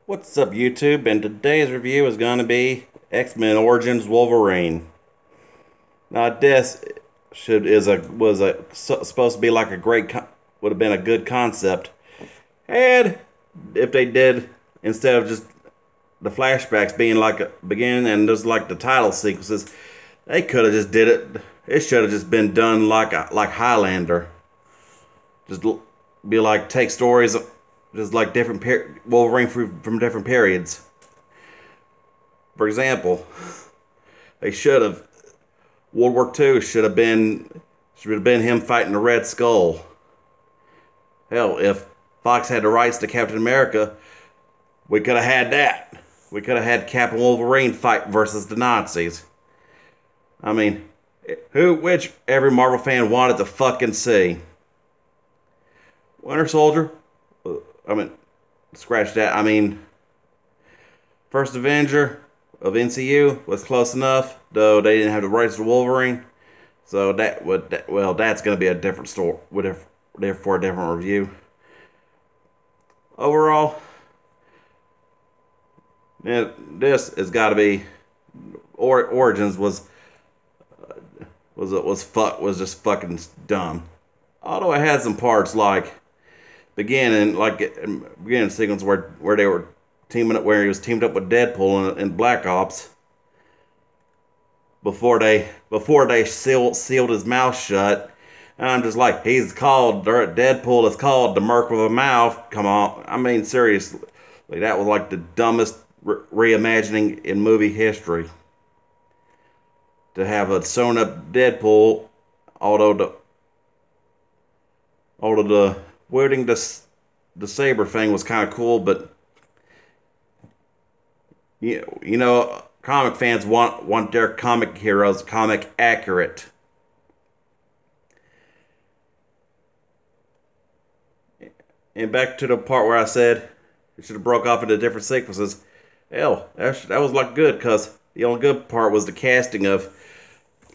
What's up, YouTube? And today's review is going to be X-Men Origins Wolverine. Now, this supposed to be like would have been a good concept, and if they did, instead of just the flashbacks being like a beginning and just like the title sequences, they could have just did it. It should have just been done like Highlander. Just be like take stories just like different Wolverine from different periods. For example, they should have World War II should have been him fighting the Red Skull. Hell, if Fox had the rights to Captain America, we could have had that. We could have had Captain Wolverine fight versus the Nazis. I mean, which every Marvel fan wanted to fucking see. Winter Soldier, scratch that. First Avenger of NCU was close enough, though they didn't have the rights to Wolverine. So that's going to be a different story, for a different review. Overall, this has got to be Origins was just fucking dumb. Although it had some parts like beginning sequence where they were teaming up, where he was teamed up with Deadpool in Black Ops before they sealed his mouth shut. And I'm just like, Deadpool is called the Merc with a Mouth. Come on, seriously, that was like the dumbest reimagining in movie history. To have a sewn up Deadpool, although the wielding the saber thing was kind of cool, but comic fans want their comic heroes comic accurate. And back to the part where I said it should have broke off into different sequences. Hell, that was like good, because the only good part was the casting of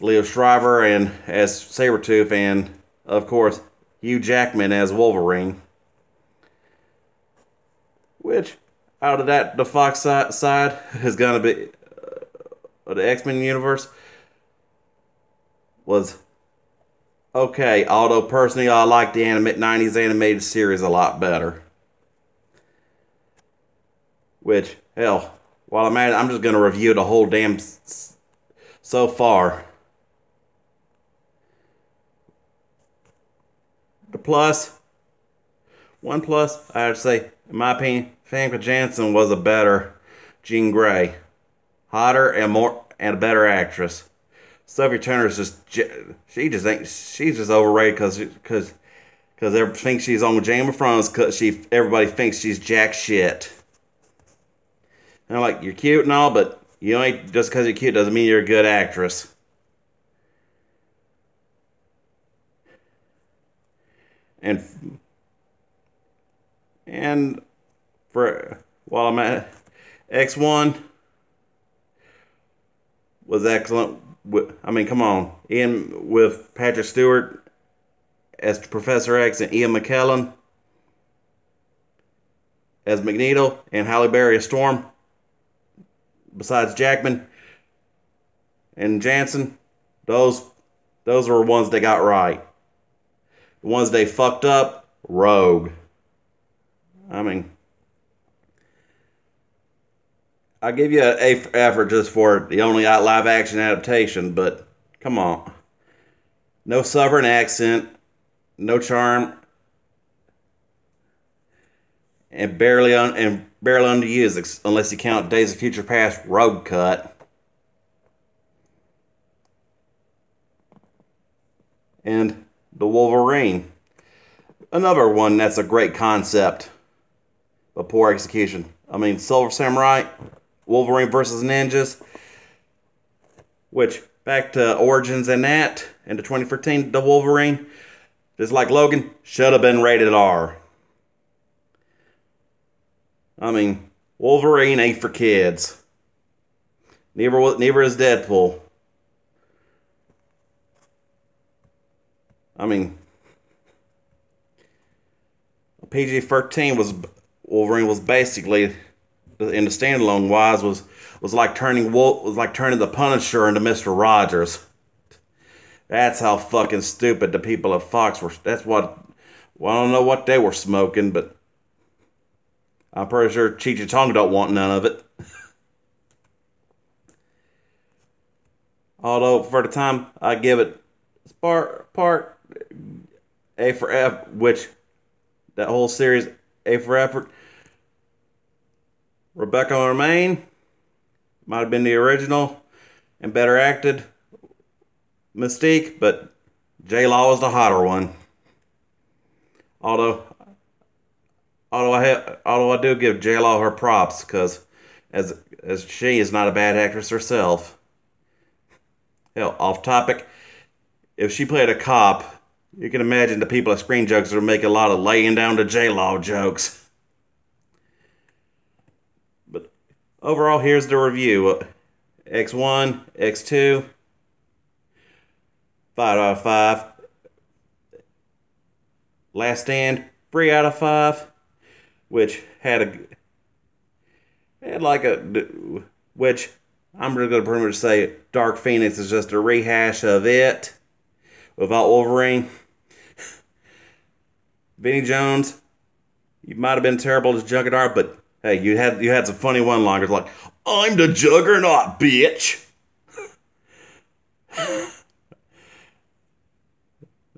Leo Shriver and as Sabretooth, and of course Hugh Jackman as Wolverine. Which, out of that, the Fox side is gonna be the X-Men universe was okay. Although personally, I like the '90s animated series a lot better. Which, hell, while I'm at it, I'm just gonna review the whole damn so far. One plus, I would say, in my opinion, Famke Janssen was a better Jean Grey, hotter and a better actress. Sophie Turner is she's just overrated because everybody thinks she's on Game of Thrones because everybody thinks she's jack shit. And I'm like, you're cute and all, but just because you're cute doesn't mean you're a good actress. And while I'm at X1 was excellent. Come on, Ian with Patrick Stewart as Professor X and Ian McKellen as Magneto and Halle Berry as Storm. Besides Jackman and Jansen, those were ones they got right. The ones they fucked up, Rogue. I give you an A for effort just for the only live action adaptation, but come on. No southern accent, no charm, and barely underused unless you count Days of Future Past Rogue cut. And the Wolverine. Another one that's a great concept, but poor execution. Silver Samurai, Wolverine versus Ninjas, which, back to Origins and that, into 2013, the Wolverine, just like Logan, should have been rated R. Wolverine ain't for kids. Neither is Deadpool. PG-13 Wolverine was basically in the standalone wise was like turning the Punisher into Mr. Rogers. That's how fucking stupid the people at Fox were. That's what. Well, I don't know what they were smoking, but I'm pretty sure Cheech and Chong don't want none of it. Although for the time, I give it part A for F, which that whole series A for effort. Rebecca Romaine might have been the original and better acted Mystique, but J-Law was the hotter one. Although I do give J-Law her props because as she is not a bad actress herself. Hell, off topic, if she played a cop, you can imagine the people at Screen Jokes would make a lot of laying down to J-Law jokes. But overall, here's the review. X1, X2, 5 out of 5. Last Stand, 3 out of 5, which which I'm really going to pretty much say Dark Phoenix is just a rehash of it without Wolverine. Vinnie Jones, you might have been terrible as Juggernaut, but hey, you had some funny one-liners like, "I'm the Juggernaut, bitch."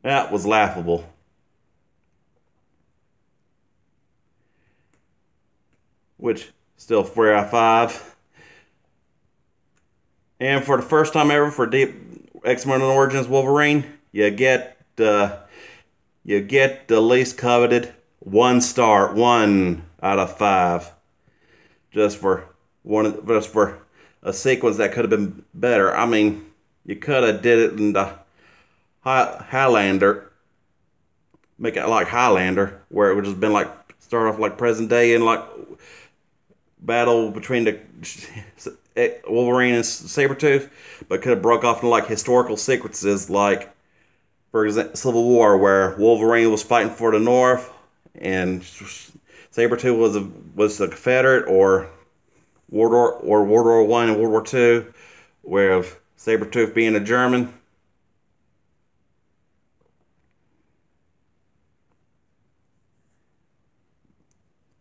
That was laughable. Which, still 4 out of 5. And for the first time ever for Deep X-Men Origins Wolverine, you get the least coveted 1 star, 1 out of 5. Just for a sequence that could have been better. I mean, you could have did it in the Highlander, make it like Highlander, where it would just been like start off like present day and like battle between the Wolverine and Sabretooth, but could have broke off into like historical sequences, like for example Civil War, where Wolverine was fighting for the North and Sabretooth was the Confederate, or World War I and World War II, where Sabretooth being a German.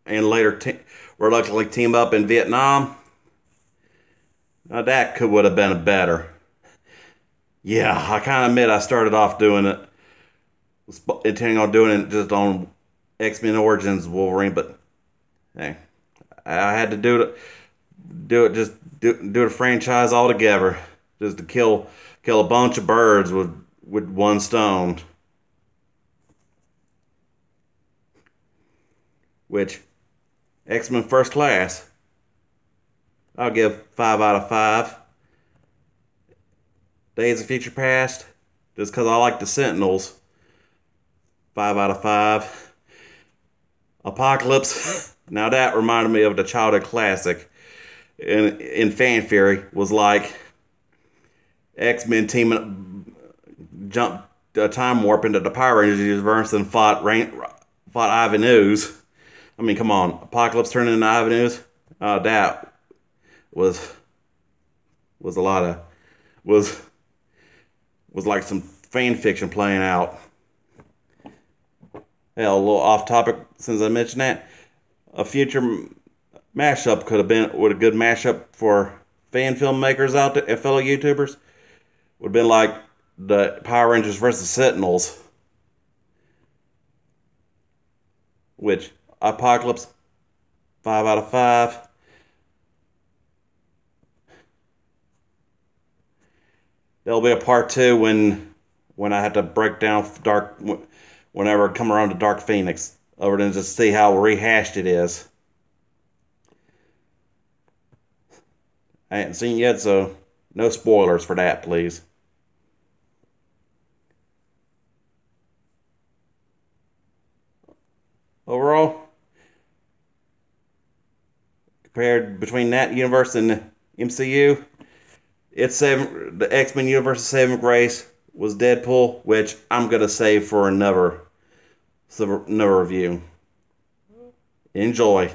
And later reluctantly team up in Vietnam. Now that would have been better. Yeah, I kind of admit I started off doing it, intending on doing it just on X-Men Origins Wolverine, but hey, I had to do the franchise altogether, just to kill a bunch of birds with one stone. Which, X-Men First Class, I'll give 5 out of 5. Days of Future Past, just because I like the Sentinels, 5 out of 5. Apocalypse, now that reminded me of the childhood classic. In fan theory, was like X-Men teaming, jumped a time warp into the Power Rangers universe and fought Ivan Ooze. I mean, come on, Apocalypse turning into Ivan Ooze? That was like some fan fiction playing out. Hell, a little off topic since I mentioned that. A future mashup could have been a good mashup for fan filmmakers out there and fellow YouTubers. Would have been like the Power Rangers versus Sentinels. Which, Apocalypse, 5 out of 5. There'll be a part 2 when I have to break down whenever I come around to Dark Phoenix, other than just see how rehashed it is. I haven't seen it yet, so no spoilers for that, please. Overall, compared between that universe and the MCU, the X-Men universe's saving grace was Deadpool, which I'm gonna save for another review. Enjoy.